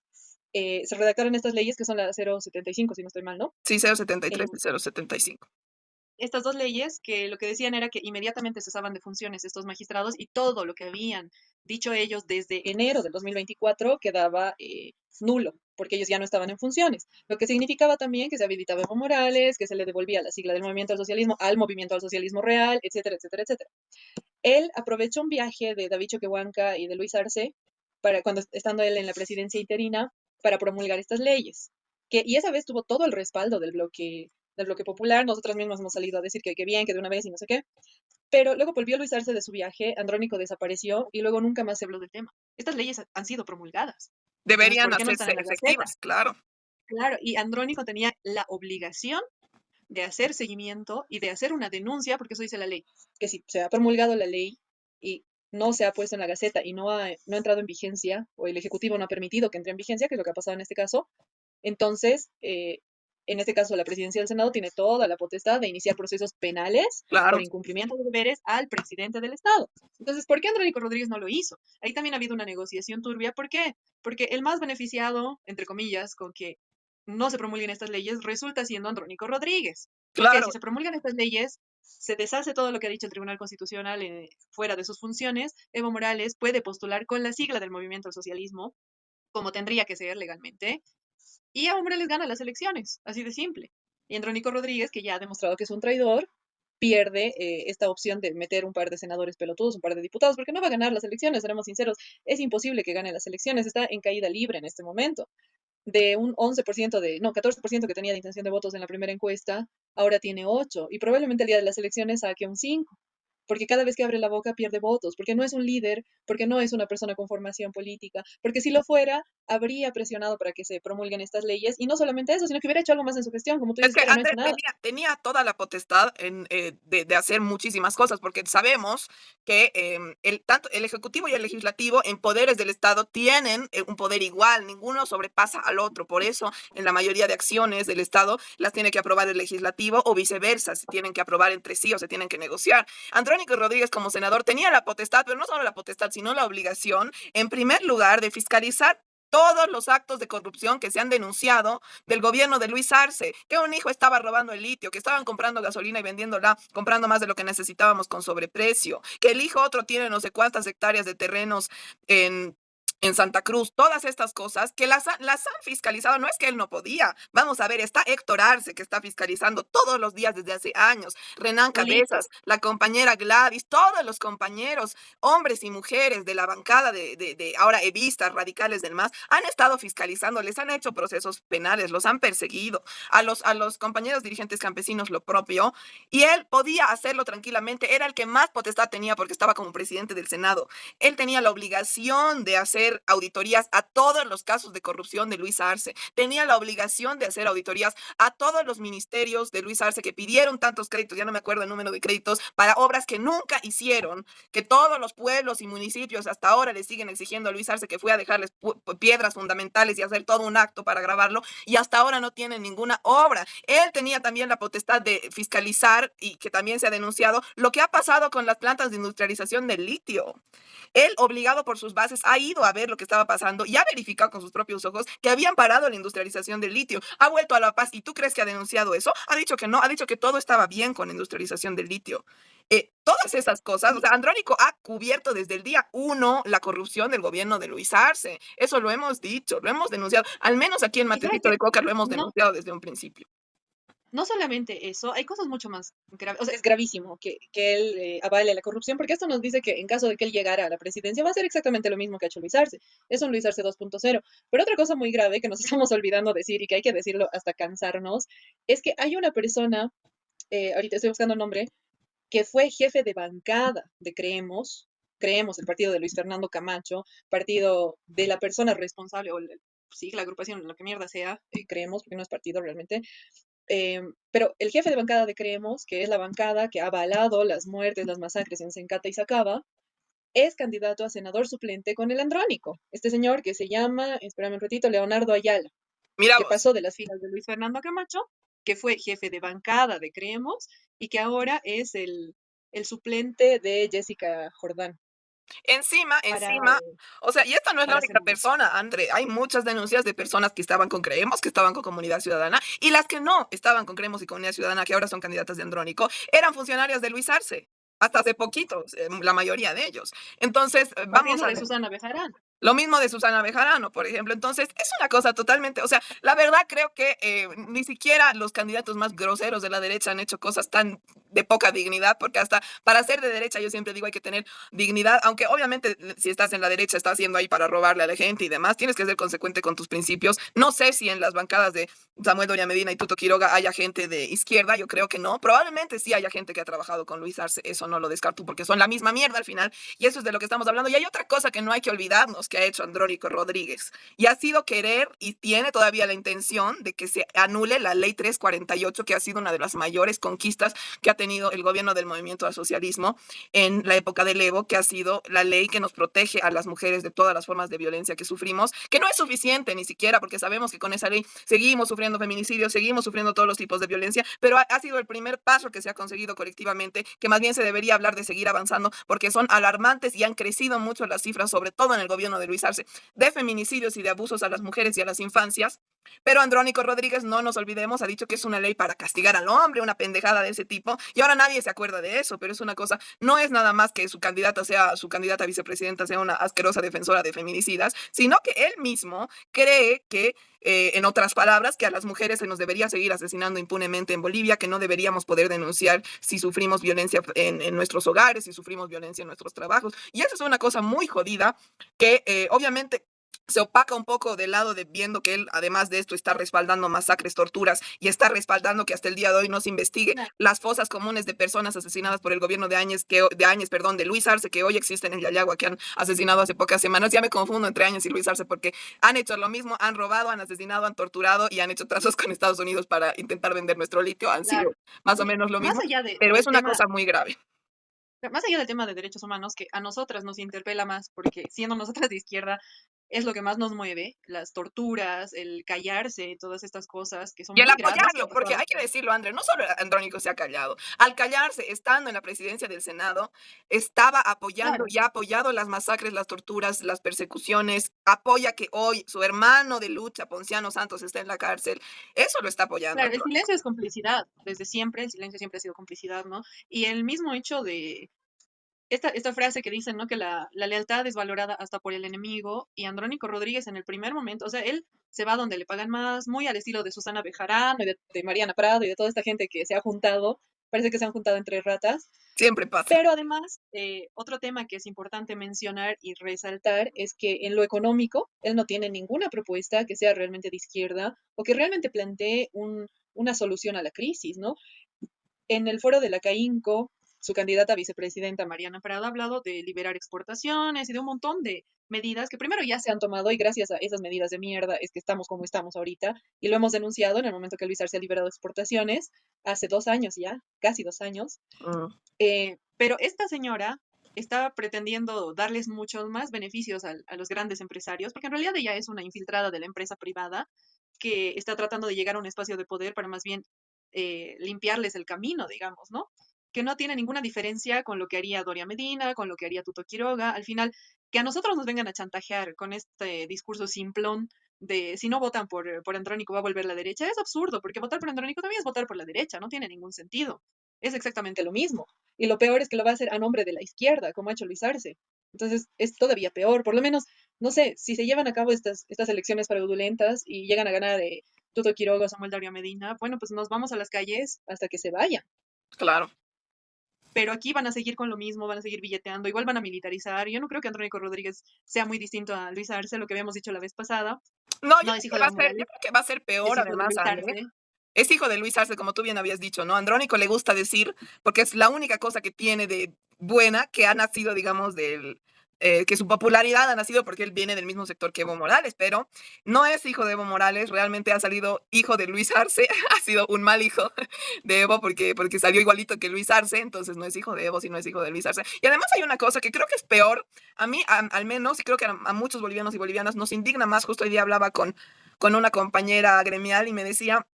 Se redactaron estas leyes que son la 075, si no estoy mal, ¿no? Sí, Eh, 073 y 075. estas dos leyes que lo que decían era que inmediatamente cesaban de funciones estos magistrados y todo lo que habían dicho ellos desde enero del 2024 quedaba nulo, porque ellos ya no estaban en funciones. Lo que significaba también que se habilitaba Evo Morales, que se le devolvía la sigla del movimiento al socialismo al movimiento al socialismo real, etcétera, etcétera, etcétera. Él aprovechó un viaje de David Choquehuanca y de Luis Arce para cuando estando él en la presidencia interina para promulgar estas leyes. Y esa vez tuvo todo el respaldo del bloque popular. Nosotras mismas hemos salido a decir que bien, que de una vez y no sé qué. Pero luego volvió Luis Arce de su viaje, Andrónico desapareció y luego nunca más se habló del tema. Estas leyes han sido promulgadas. Entonces, Deberían ¿por qué no están hacerse en la Gaceta? efectivas, claro. Claro, y Andrónico tenía la obligación de hacer seguimiento y de hacer una denuncia, porque eso dice la ley, que si se ha promulgado la ley y no se ha puesto en la Gaceta y no ha entrado en vigencia, o el Ejecutivo no ha permitido que entre en vigencia, que es lo que ha pasado en este caso, entonces, en este caso, la presidencia del Senado tiene toda la potestad de iniciar procesos penales por Claro. incumplimiento de deberes al presidente del Estado. Entonces, ¿por qué Andrónico Rodríguez no lo hizo? Ahí también ha habido una negociación turbia. ¿Por qué? Porque el más beneficiado, entre comillas, con que no se promulguen estas leyes, resulta siendo Andrónico Rodríguez. Porque si Claro. se promulgan estas leyes, se deshace todo lo que ha dicho el Tribunal Constitucional fuera de sus funciones. Evo Morales puede postular con la sigla del movimiento al socialismo, como tendría que ser legalmente, y a Hombre les gana las elecciones, así de simple. Y Andrónico Rodríguez, que ya ha demostrado que es un traidor, pierde esta opción de meter un par de senadores pelotudos, un par de diputados, porque no va a ganar las elecciones, seremos sinceros, es imposible que gane las elecciones, está en caída libre en este momento. de un 11% no, 14% que tenía de intención de votos en la primera encuesta, ahora tiene 8 y probablemente el día de las elecciones saque un 5 porque cada vez que abre la boca pierde votos, porque no es un líder, porque no es una persona con formación política, porque si lo fuera, habría presionado para que se promulguen estas leyes, y no solamente eso, sino que hubiera hecho algo más en su gestión, como tú Es dices, que Kiara, no ha hecho Andrés nada. tenía toda la potestad de hacer muchísimas cosas, porque sabemos que tanto el Ejecutivo y el Legislativo en poderes del Estado tienen un poder igual, ninguno sobrepasa al otro. Por eso, en la mayoría de acciones del Estado las tiene que aprobar el Legislativo o viceversa, se tienen que aprobar entre sí o se tienen que negociar. Andrónico Rodríguez como senador tenía la potestad, pero no solo la potestad, sino la obligación, en primer lugar, de fiscalizar todos los actos de corrupción que se han denunciado del gobierno de Luis Arce, que un hijo estaba robando el litio, que estaban comprando gasolina y vendiéndola, comprando más de lo que necesitábamos con sobreprecio, que el hijo otro tiene no sé cuántas hectáreas de terrenos en en Santa Cruz, todas estas cosas que las han fiscalizado, no es que él no podía. Vamos a ver, está Héctor Arce, que está fiscalizando todos los días desde hace años, Renan Solito. Cabezas, la compañera Gladys, todos los compañeros, hombres y mujeres de la bancada de ahora evistas, radicales del MAS, han estado fiscalizando, les han hecho procesos penales, los han perseguido, a los compañeros dirigentes campesinos lo propio, y él podía hacerlo tranquilamente, era el que más potestad tenía porque estaba como presidente del Senado. Él tenía la obligación de hacer auditorías a todos los casos de corrupción de Luis Arce, tenía la obligación de hacer auditorías a todos los ministerios de Luis Arce que pidieron tantos créditos, ya no me acuerdo el número de créditos, para obras que nunca hicieron, que todos los pueblos y municipios hasta ahora le siguen exigiendo a Luis Arce que fue a dejarles piedras fundamentales y hacer todo un acto para grabarlo, y hasta ahora no tienen ninguna obra. Él tenía también la potestad de fiscalizar, y que también se ha denunciado, lo que ha pasado con las plantas de industrialización del litio. Él, obligado por sus bases, ha ido a ver lo que estaba pasando y ha verificado con sus propios ojos que habían parado la industrialización del litio. Ha vuelto a La Paz y ¿tú crees que ha denunciado eso? Ha dicho que no, ha dicho que todo estaba bien con la industrialización del litio. Todas esas cosas, o Y sea, Andrónico ha cubierto desde el día uno la corrupción del gobierno de Luis Arce. Eso lo hemos dicho, lo hemos denunciado. Al menos aquí en y sabes Matecito que de Coca lo hemos no, denunciado desde un principio. no solamente eso, hay cosas mucho más graves, o sea, es gravísimo que él avale la corrupción, porque esto nos dice que en caso de que él llegara a la presidencia va a ser exactamente lo mismo que ha hecho Luis Arce. Es un Luis Arce 2.0. Pero otra cosa muy grave que nos estamos olvidando decir y que hay que decirlo hasta cansarnos, es que hay una persona, ahorita estoy buscando el nombre, que fue jefe de bancada de Creemos, el partido de Luis Fernando Camacho, partido de la persona responsable, sí, la agrupación, lo que mierda sea, Creemos, porque no es partido realmente, pero el jefe de bancada de Creemos, que es la bancada que ha avalado las muertes, las masacres en Sencata y Sacaba, es candidato a senador suplente con el Andrónico. Este señor que se llama, espérame un ratito, Leonardo Ayala, Mira que vos. pasó de las filas de Luis Fernando Camacho, que fue jefe de bancada de Creemos y que ahora es el suplente de Jessica Jordán para, Encima, o sea, y esta no es la para única senador. persona, André. Hay muchas denuncias de personas que estaban con Creemos, que estaban con Comunidad Ciudadana, y las que no estaban con Creemos y Comunidad Ciudadana, que ahora son candidatas de Andrónico, eran funcionarias de Luis Arce. Hasta hace poquito, la mayoría de ellos. Entonces, vamos Partiendo a de ver. Susana Bejarano. Lo mismo de Susana Bejarano, por ejemplo. Entonces, es una cosa totalmente, o sea, la verdad creo que ni siquiera los candidatos más groseros de la derecha han hecho cosas tan de poca dignidad, porque hasta para ser de derecha yo siempre digo hay que tener dignidad, aunque obviamente si estás en la derecha estás haciendo ahí para robarle a la gente y demás, tienes que ser consecuente con tus principios. No sé si en las bancadas de Samuel Doria Medina y Tuto Quiroga haya gente de izquierda, yo creo que no. Probablemente sí haya gente que ha trabajado con Luis Arce, eso no lo descarto porque son la misma mierda al final, y eso es de lo que estamos hablando. Y hay otra cosa que no hay que olvidarnos que ha hecho Andrónico Rodríguez, y ha sido querer y tiene todavía la intención de que se anule la ley 348, que ha sido una de las mayores conquistas que ha tenido el gobierno del movimiento al socialismo en la época del Evo, que ha sido la ley que nos protege a las mujeres de todas las formas de violencia que sufrimos, que no es suficiente ni siquiera, porque sabemos que con esa ley seguimos sufriendo feminicidios, seguimos sufriendo todos los tipos de violencia, pero ha sido el primer paso que se ha conseguido colectivamente, que más bien se debería hablar de seguir avanzando, porque son alarmantes y han crecido mucho las cifras, sobre todo en el gobierno de Luis Arce, de feminicidios y de abusos a las mujeres y a las infancias. Pero Andrónico Rodríguez, no nos olvidemos, ha dicho que es una ley para castigar al hombre, una pendejada de ese tipo, y ahora nadie se acuerda de eso, pero es una cosa, no es nada más que su candidata a vicepresidenta sea una asquerosa defensora de feminicidas, sino que él mismo cree que, en otras palabras, que a las mujeres se nos debería seguir asesinando impunemente en Bolivia, que no deberíamos poder denunciar si sufrimos violencia en nuestros hogares, si sufrimos violencia en nuestros trabajos, y eso es una cosa muy jodida que obviamente se opaca un poco del lado de viendo que él, además de esto, está respaldando masacres, torturas y está respaldando que hasta el día de hoy no se investigue Claro, las fosas comunes de personas asesinadas por el gobierno de Áñez, perdón, de Luis Arce, que hoy existen en Yayagua, que han asesinado hace pocas semanas. Ya me confundo entre Áñez y Luis Arce porque han hecho lo mismo, han robado, han asesinado, han torturado y han hecho tratos con Estados Unidos para intentar vender nuestro litio. Han claro. sido más o Y menos lo más mismo, allá pero es del una tema, cosa muy grave. más allá del tema de derechos humanos, que a nosotras nos interpela más, porque siendo nosotras de izquierda, es lo que más nos mueve, las torturas, el callarse, todas estas cosas que son Y el muy graves que han apoyarlo, porque pasado. hay que decirlo, André, no solo Andrónico se ha callado. Al callarse, estando en la presidencia del Senado, estaba apoyando Claro, y ha apoyado las masacres, las torturas, las persecuciones, apoya que hoy su hermano de lucha, Ponciano Santos, está en la cárcel. Eso lo está apoyando claro, el Andrónico. silencio es complicidad, desde siempre, el silencio siempre ha sido complicidad, ¿no? Y el mismo hecho de esta frase que dicen, ¿no? Que la lealtad es valorada hasta por el enemigo, y Andrónico Rodríguez en el primer momento, o sea, él se va donde le pagan más, muy al estilo de Susana Bejarano y de Mariana Prado y de toda esta gente que se ha juntado, parece que se han juntado entre ratas. Siempre pasa. Pero además, otro tema que es importante mencionar y resaltar es que en lo económico, él no tiene ninguna propuesta que sea realmente de izquierda o que realmente plantee una solución a la crisis, ¿no? En el foro de la CAINCO, su candidata a vicepresidenta, Mariana Prado, ha hablado de liberar exportaciones y de un montón de medidas que primero ya se han tomado y gracias a esas medidas de mierda es que estamos como estamos ahorita y lo hemos denunciado en el momento que Luis Arce ha liberado exportaciones, hace 2 años ya, casi 2 años. Mm, Pero esta señora está pretendiendo darles muchos más beneficios a los grandes empresarios, porque en realidad ella es una infiltrada de la empresa privada que está tratando de llegar a un espacio de poder para más bien limpiarles el camino, digamos, ¿no? Que no tiene ninguna diferencia con lo que haría Doria Medina, con lo que haría Tuto Quiroga. Al final, que a nosotros nos vengan a chantajear con este discurso simplón de si no votan por Andrónico va a volver la derecha, es absurdo, porque votar por Andrónico también es votar por la derecha, no tiene ningún sentido. Es exactamente lo mismo. Y lo peor es que lo va a hacer a nombre de la izquierda, como ha hecho Luis Arce. Entonces es todavía peor. Por lo menos, no sé, si se llevan a cabo estas elecciones fraudulentas y llegan a ganar Tuto Quiroga o Samuel Darío Medina, bueno, pues nos vamos a las calles hasta que se vayan. claro. Pero aquí van a seguir con lo mismo, van a seguir billeteando, igual van a militarizar. Yo no creo que Andrónico Rodríguez sea muy distinto a Luis Arce, lo que habíamos dicho la vez pasada. No, No es hijo de va a Evo ser, yo Morales, creo que va a ser es peor hijo de además, Luis André. Arce. Es hijo de Luis Arce, como tú bien habías dicho, ¿no? Andrónico le gusta decir, porque es la única cosa que tiene de buena que ha nacido, digamos, que su popularidad ha nacido porque él viene del mismo sector que Evo Morales, pero no es hijo de Evo Morales, realmente ha salido hijo de Luis Arce, ha sido un mal hijo de Evo porque salió igualito que Luis Arce, entonces no es hijo de Evo, sino es hijo de Luis Arce. Y además hay una cosa que creo que es peor, a mí al menos, y creo que a muchos bolivianos y bolivianas nos indigna más, justo hoy día hablaba con una compañera gremial y me decía,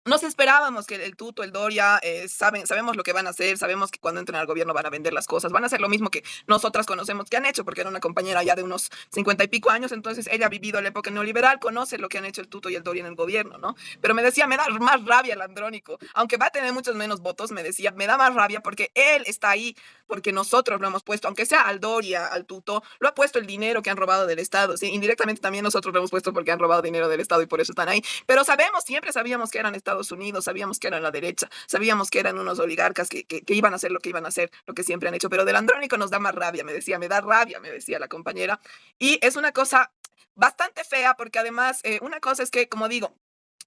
nos esperábamos que el Tuto, el Doria, sabemos lo que van a hacer, sabemos que cuando entren al gobierno van a vender las cosas, van a hacer lo mismo que nosotras conocemos que han hecho, porque era una compañera ya de unos 50 y pico años, entonces ella ha vivido la época neoliberal, conoce lo que han hecho el Tuto y el Doria en el gobierno, ¿no? Pero me decía, me da más rabia el Andrónico, aunque va a tener muchos menos votos, me decía, me da más rabia porque él está ahí, porque nosotros lo hemos puesto, aunque sea al Doria, al Tuto, lo ha puesto el dinero que han robado del Estado, ¿sí? Indirectamente también nosotros lo hemos puesto porque han robado dinero del Estado y por eso están ahí. Pero sabemos, siempre sabíamos que eran Estados Unidos, sabíamos que eran la derecha, sabíamos que eran unos oligarcas que iban a hacer lo que iban a hacer, lo que siempre han hecho. Pero del Andrónico nos da más rabia, me decía, me da rabia, me decía la compañera. Y es una cosa bastante fea porque además, una cosa es que, como digo,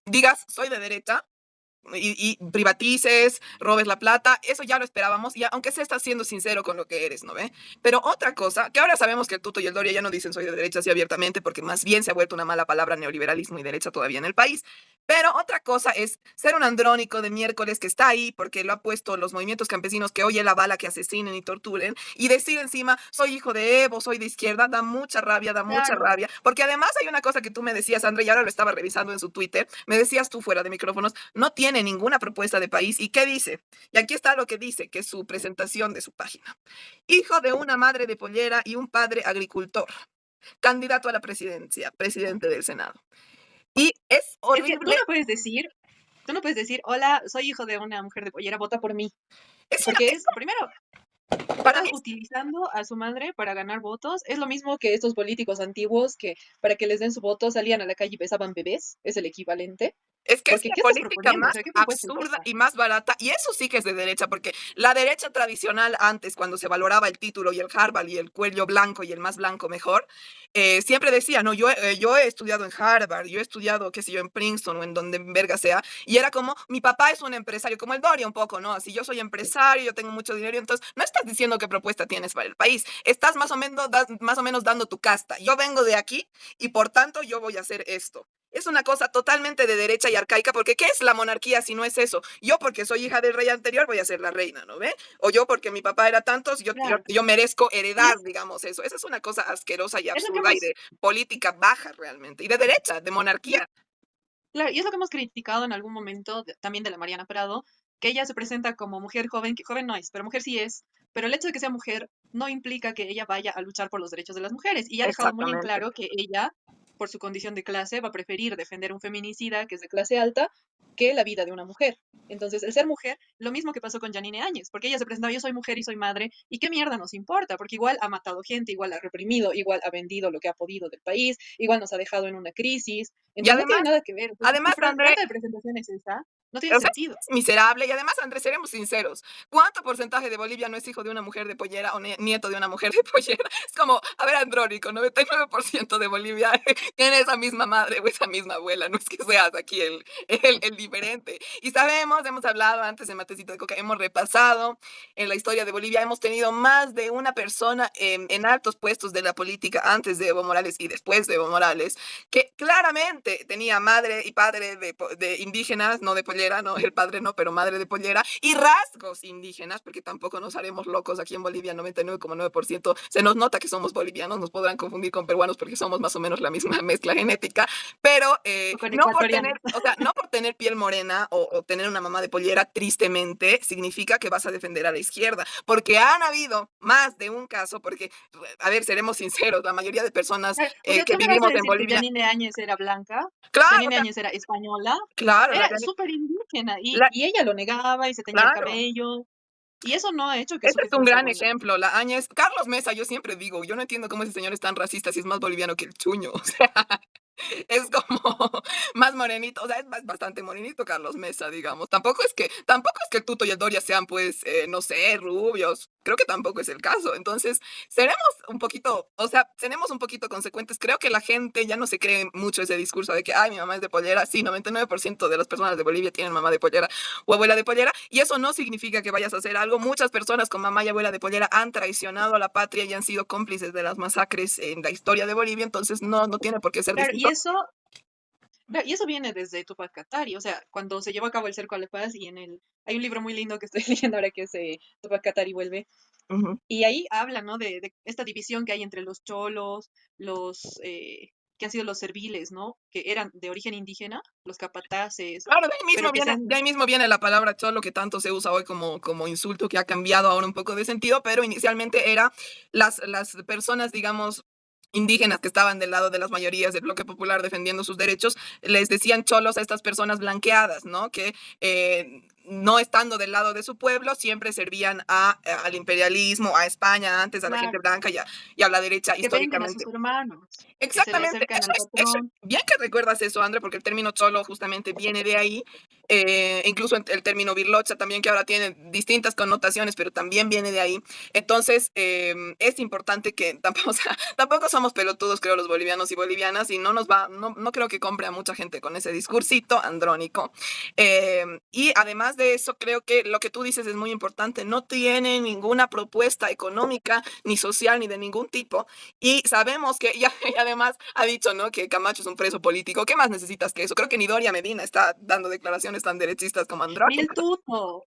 digas, soy de derecha, y privatices, robes la plata, eso ya lo esperábamos, y aunque se está siendo sincero con lo que eres, ¿no ve? Pero otra cosa, que ahora sabemos que el Tuto y el Doria ya no dicen soy de derecha así abiertamente, porque más bien se ha vuelto una mala palabra neoliberalismo y derecha todavía en el país. Pero otra cosa es ser un andrónico de miércoles que está ahí porque lo ha puesto los movimientos campesinos que oye la bala que asesinen y torturen y decir encima soy hijo de Evo, soy de izquierda, da mucha Claro, rabia. Porque además hay una cosa que tú me decías, André, y ahora lo estaba revisando en su Twitter, me decías tú fuera de micrófonos, no tiene ninguna propuesta de país. ¿Y qué dice? Y aquí está lo que dice, que es su presentación de su página. Hijo de una madre de pollera y un padre agricultor, candidato a la presidencia, presidente del Senado. Y es es que horrible, tú no puedes decir, hola, soy hijo de una mujer de pollera, vota por mí. es una, Porque es, primero, para estás mí, utilizando a su madre para ganar votos. Es lo mismo que estos políticos antiguos que para que les den su voto salían a la calle y besaban bebés. Es el equivalente. Es que es Porque la ¿qué estás política proponiendo? O más sea, ¿qué propuesta es absurda esa? y más barata, y eso sí que es de derecha, porque la derecha tradicional antes, cuando se valoraba el título y el Harvard y el cuello blanco y el más blanco mejor, siempre decía, no, yo he estudiado en Harvard, yo he estudiado, qué sé yo, en Princeton o en donde verga sea, y era como, mi papá es un empresario, como el Doria un poco, ¿no? Así, yo soy empresario, yo tengo mucho dinero, entonces no estás diciendo qué propuesta tienes para el país, estás más o menos dando tu casta. Yo vengo de aquí y por tanto yo voy a hacer esto. Es una cosa totalmente de derecha y arcaica, porque ¿qué es la monarquía si no es eso? Yo porque soy hija del rey anterior voy a ser la reina, ¿no ve? O yo porque mi papá era tantos, Claro. yo merezco Y heredar, digamos eso. Esa es una cosa asquerosa y es lo que absurda y hemos, de política baja realmente, y de derecha, de y, monarquía. claro, y es lo que hemos criticado en algún momento también de la Mariana Prado, que ella se presenta como mujer joven, que joven no es, pero mujer sí es, pero el hecho de que sea mujer no implica que ella vaya a luchar por los derechos de las mujeres. Y ha dejado muy en Exactamente. claro que ella, por su condición de clase, va a preferir defender un feminicida que es de clase alta que la vida de una mujer. Entonces, el ser mujer, lo mismo que pasó con Janine Áñez, porque ella se presentaba, yo soy mujer y soy madre, ¿y qué mierda nos importa? Porque igual ha matado gente, igual ha reprimido, igual ha vendido lo que ha podido del país, igual nos ha dejado en una crisis. Y Entonces, no tiene nada que ver. O sea, si tu además, André, falta de presentación es esa, no tiene o sea, sentido. es miserable. Y además, Andrés, seremos sinceros. ¿Cuánto porcentaje de Bolivia no es hijo de una mujer de pollera o nieto de una mujer de pollera? Es como, a ver, Andrónico, 99% de Bolivia tiene esa misma madre o esa misma abuela. No es que seas aquí el diferente. Y sabemos, hemos hablado antes en Matecito de Coca, hemos repasado en la historia de Bolivia, hemos tenido más de una persona en altos puestos de la política antes de Evo Morales y después de Evo Morales, que claramente tenía madre y padre de indígenas, no de pollera, no, el padre no, pero madre de pollera, y rasgos indígenas, porque tampoco nos haremos locos aquí en Bolivia, 99,9%, se nos nota que somos bolivianos, nos podrán confundir con peruanos porque somos más o menos la misma mezcla genética, pero O con no por tener, ecuatorianos. o sea, no por tener piel morena o tener una mamá de pollera, tristemente, significa que vas a defender a la izquierda, porque han habido más de un caso, porque, a ver, seremos sinceros, la mayoría de personas O sea, que tú me vas a vivimos en decir que Bolivia. Janine Áñez era blanca, Claro, o Janine sea, Áñez era española, claro, era súper indígena la- y ella lo negaba y se teñía el claro. cabello. Y eso no ha hecho que su Este es un discurso sea gran bueno. ejemplo. La Áñez, Carlos Mesa, yo siempre digo, yo no entiendo cómo ese señor es tan racista si es más boliviano que el chuño. O sea, es como más morenito, o sea, bastante morenito Carlos Mesa, digamos. Tampoco es que el Tuto y el Doria sean, pues, no sé, rubios. Creo que tampoco es el caso. Entonces, seremos un poquito, o sea, seremos un poquito consecuentes. Creo que la gente ya no se cree mucho ese discurso de que, ay, mi mamá es de pollera. Sí, 99% de las personas de Bolivia tienen mamá de pollera o abuela de pollera, y eso no significa que vayas a hacer algo. Muchas personas con mamá y abuela de pollera han traicionado a la patria y han sido cómplices de las masacres en la historia de Bolivia, entonces no tiene por qué ser Claro, distinto. y eso viene desde Tupac Katari, o sea, cuando se llevó a cabo el Cerco a la Paz y hay un libro muy lindo que estoy leyendo ahora que es Tupac Katari vuelve, Ujú. y ahí habla, ¿no? De esta división que hay entre los cholos, que han sido los serviles, ¿no? Que eran de origen indígena, los capataces, Claro, pero que se de han, ahí mismo viene la palabra cholo que tanto se usa hoy como insulto, que ha cambiado ahora un poco de sentido, pero inicialmente era las personas, digamos, indígenas que estaban del lado de las mayorías del bloque popular defendiendo sus derechos, les decían cholos a estas personas blanqueadas, ¿no? Que no estando del lado de su pueblo, siempre servían al imperialismo, a España, antes a la gente claro, blanca y a la derecha que venden a sus históricamente. hermanos, que se le Exactamente, acercan al eso es patrón. bien que recuerdas eso, André, porque el término cholo justamente viene de ahí, incluso el término virlocha también, que ahora tiene distintas connotaciones, pero también viene de ahí. Entonces, es importante que tampoco, o sea, tampoco somos pelotudos, creo, los bolivianos y bolivianas, y no creo que compre a mucha gente con ese discursito andrónico. Y además de eso, creo que lo que tú dices es muy importante, no tiene ninguna propuesta económica, ni social, ni de ningún tipo, y sabemos que, y además ha dicho, ¿no? Que Camacho es un preso político. ¿Qué más necesitas que eso? Creo que ni Doria Medina está dando declaraciones tan derechistas como Andrónico. Ni el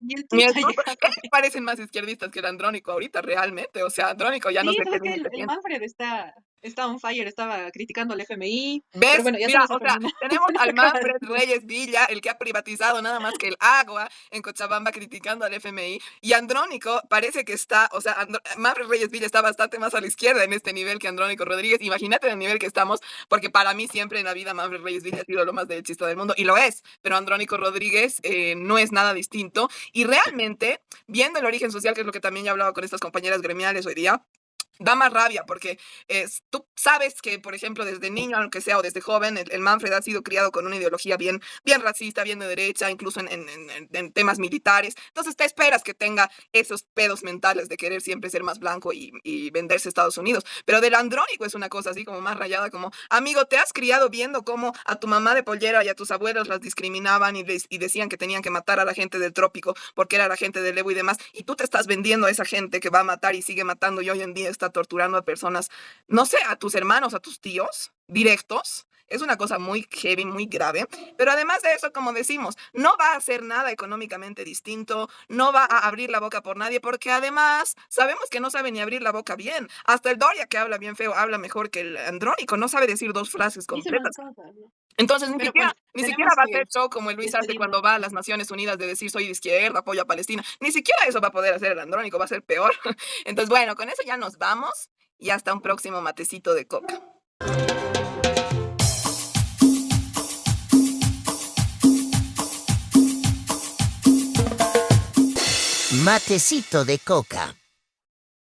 Ni tuto el ha Tuto. llegado Ellos parecen más izquierdistas que el Andrónico ahorita, realmente. O sea, Andrónico ya no Sí, sé pues qué es que límite el tiene. Manfred está on fire, estaba criticando al FMI, pero ¿Ves? bueno, ya se Mira, nos ha o sea, terminado, tenemos se nos al acaba el Manfred tiempo. Reyes Villa, el que ha privatizado nada más que el agua en Cochabamba, criticando al FMI, y Andrónico parece que está, o sea, Manfred Reyes Villa está bastante más a la izquierda en este nivel que Andrónico Rodríguez. Imagínate el nivel que estamos, porque para mí siempre en la vida Manfred Reyes Villa ha sido lo más derechista del mundo, y lo es, pero Andrónico Rodríguez no es nada distinto, y realmente, viendo el origen social, que es lo que también ya he hablado con estas compañeras gremiales hoy día, da más rabia porque tú sabes que, por ejemplo, desde niño, aunque sea, o desde joven, el Manfred ha sido criado con una ideología bien racista, bien de derecha, incluso en temas militares. Entonces te esperas que tenga esos pedos mentales de querer siempre ser más blanco y venderse a Estados Unidos. Pero del andrónico es una cosa así como más rayada, como, amigo, te has criado viendo cómo a tu mamá de pollera y a tus abuelos las discriminaban y decían que tenían que matar a la gente del trópico porque era la gente del Evo y demás, y tú te estás vendiendo a esa gente que va a matar y sigue matando y hoy en día está torturando a personas, no sé, a tus hermanos, a tus tíos directos. Es una cosa muy heavy, muy grave. Pero además de eso, como decimos, no va a hacer nada económicamente distinto, no va a abrir la boca por nadie, porque además sabemos que no sabe ni abrir la boca bien. Hasta el Doria, que habla bien feo, habla mejor que el Andrónico, no sabe decir dos frases Dice más completas. cosas, ¿no? Entonces, Pero bueno, ni siquiera tenemos va a que hacer show como el Luis hace despedirnos. cuando va a las Naciones Unidas de decir soy de izquierda, apoyo a Palestina. Ni siquiera eso va a poder hacer el Andrónico, va a ser peor. Entonces, bueno, con eso ya nos vamos y hasta un próximo matecito de coca. Matecito de coca.